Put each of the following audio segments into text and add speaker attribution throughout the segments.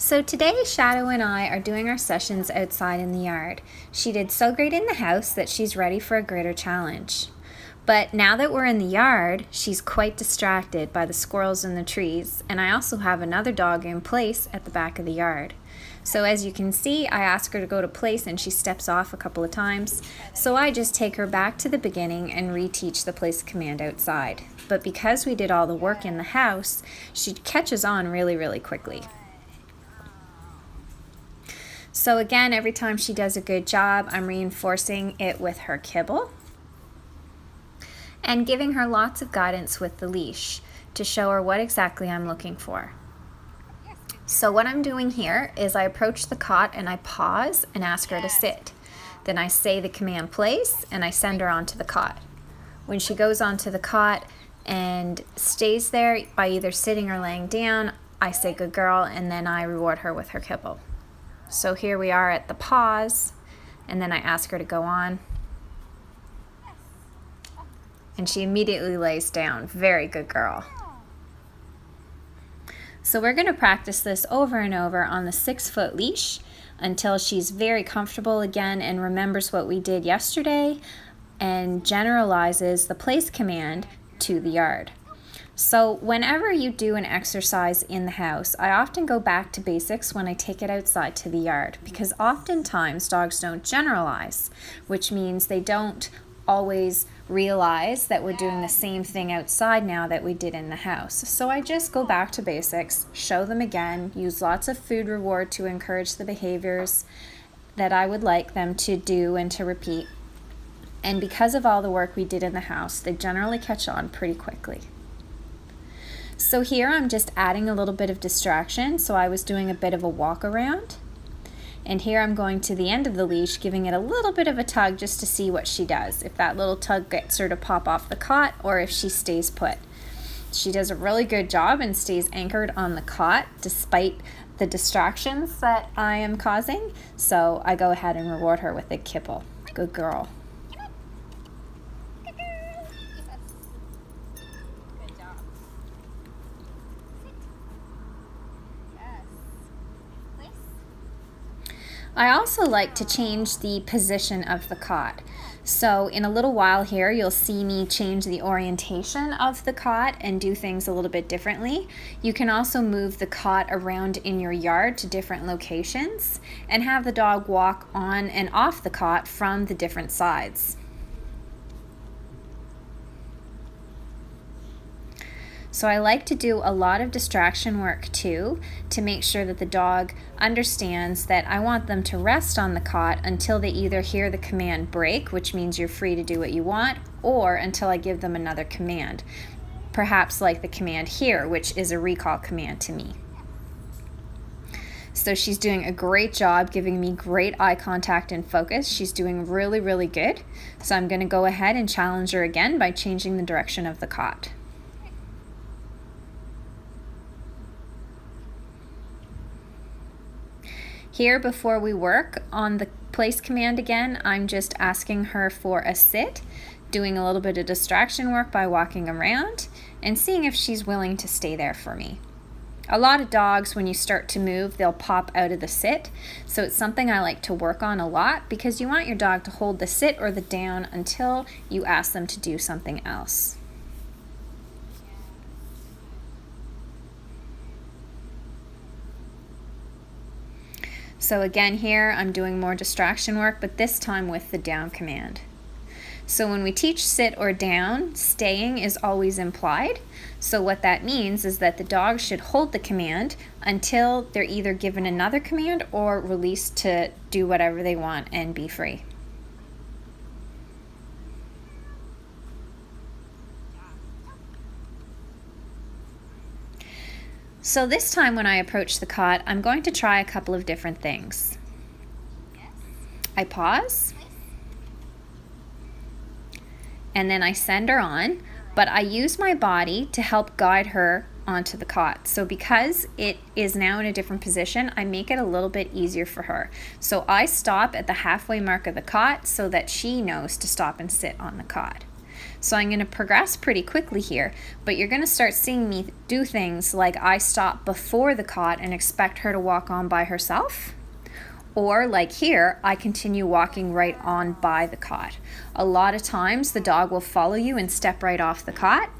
Speaker 1: So today Shadow and I are doing our sessions outside in the yard. She did so great in the house that she's ready for a greater challenge. But now that we're in the yard, she's quite distracted by the squirrels in the trees, and I also have another dog in place at the back of the yard. So as you can see, I ask her to go to place and she steps off a couple of times. So I just take her back to the beginning and reteach the place command outside. But because we did all the work in the house, she catches on really quickly. So again, every time she does a good job, I'm reinforcing it with her kibble and giving her lots of guidance with the leash to show her what exactly I'm looking for. So what I'm doing here is I approach the cot and I pause and ask her to sit. Then I say the command place and I send her onto the cot. When she goes onto the cot and stays there by either sitting or laying down, I say good girl, and then I reward her with her kibble. So here we are at the pause, and then I ask her to go on. And she immediately lays down. Very good girl. So we're going to practice this over and over on the 6-foot leash until she's very comfortable again and remembers what we did yesterday and generalizes the place command to the yard. So whenever you do an exercise in the house, I often go back to basics when I take it outside to the yard, because oftentimes dogs don't generalize, which means they don't always realize that we're doing the same thing outside now that we did in the house. So I just go back to basics, show them again, use lots of food reward to encourage the behaviors that I would like them to do and to repeat. And because of all the work we did in the house, they generally catch on pretty quickly. So here I'm just adding a little bit of distraction. So I was doing a bit of a walk around. And here I'm going to the end of the leash, giving it a little bit of a tug just to see what she does. If that little tug gets her to pop off the cot or if she stays put. She does a really good job and stays anchored on the cot despite the distractions that I am causing. So I go ahead and reward her with a kibble. Good girl. I also like to change the position of the cot. So in a little while here, you'll see me change the orientation of the cot and do things a little bit differently. You can also move the cot around in your yard to different locations and have the dog walk on and off the cot from the different sides. So I like to do a lot of distraction work too, to make sure that the dog understands that I want them to rest on the cot until they either hear the command break, which means you're free to do what you want, or until I give them another command, perhaps like the command here, which is a recall command to me. So she's doing a great job giving me great eye contact and focus. She's doing really good. So I'm going to go ahead and challenge her again by changing the direction of the cot. Here, before we work on the place command again, I'm just asking her for a sit, doing a little bit of distraction work by walking around, and seeing if she's willing to stay there for me. A lot of dogs, when you start to move, they'll pop out of the sit, so it's something I like to work on a lot because you want your dog to hold the sit or the down until you ask them to do something else. So again here, I'm doing more distraction work, but this time with the down command. So when we teach sit or down, staying is always implied. So what that means is that the dog should hold the command until they're either given another command or released to do whatever they want and be free. So this time when I approach the cot, I'm going to try a couple of different things. I pause, and then I send her on, but I use my body to help guide her onto the cot. So because it is now in a different position, I make it a little bit easier for her. So I stop at the halfway mark of the cot so that she knows to stop and sit on the cot. So I'm going to progress pretty quickly here, but you're going to start seeing me do things like I stop before the cot and expect her to walk on by herself. Or like here, I continue walking right on by the cot. A lot of times the dog will follow you and step right off the cot.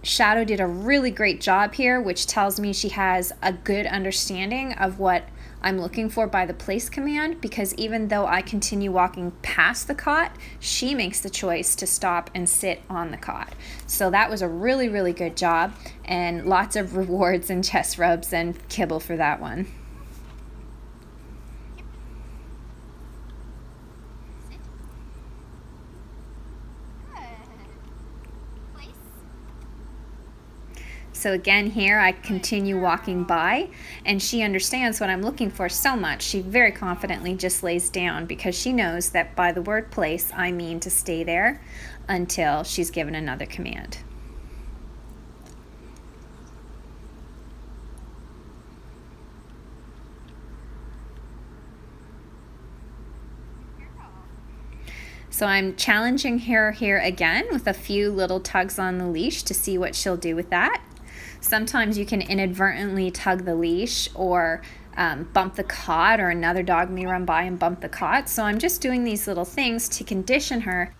Speaker 1: Shadow did a really great job here, which tells me she has a good understanding of what I'm looking for by the place command, because even though I continue walking past the cot, she makes the choice to stop and sit on the cot. So that was a really, really good job, and lots of rewards and chest rubs and kibble for that one. So again here I continue walking by, and she understands what I'm looking for so much she very confidently just lays down, because she knows that by the word place I mean to stay there until she's given another command. So I'm challenging her here again with a few little tugs on the leash to see what she'll do with that. Sometimes you can inadvertently tug the leash or bump the cot, or another dog may run by and bump the cot. So I'm just doing these little things to condition her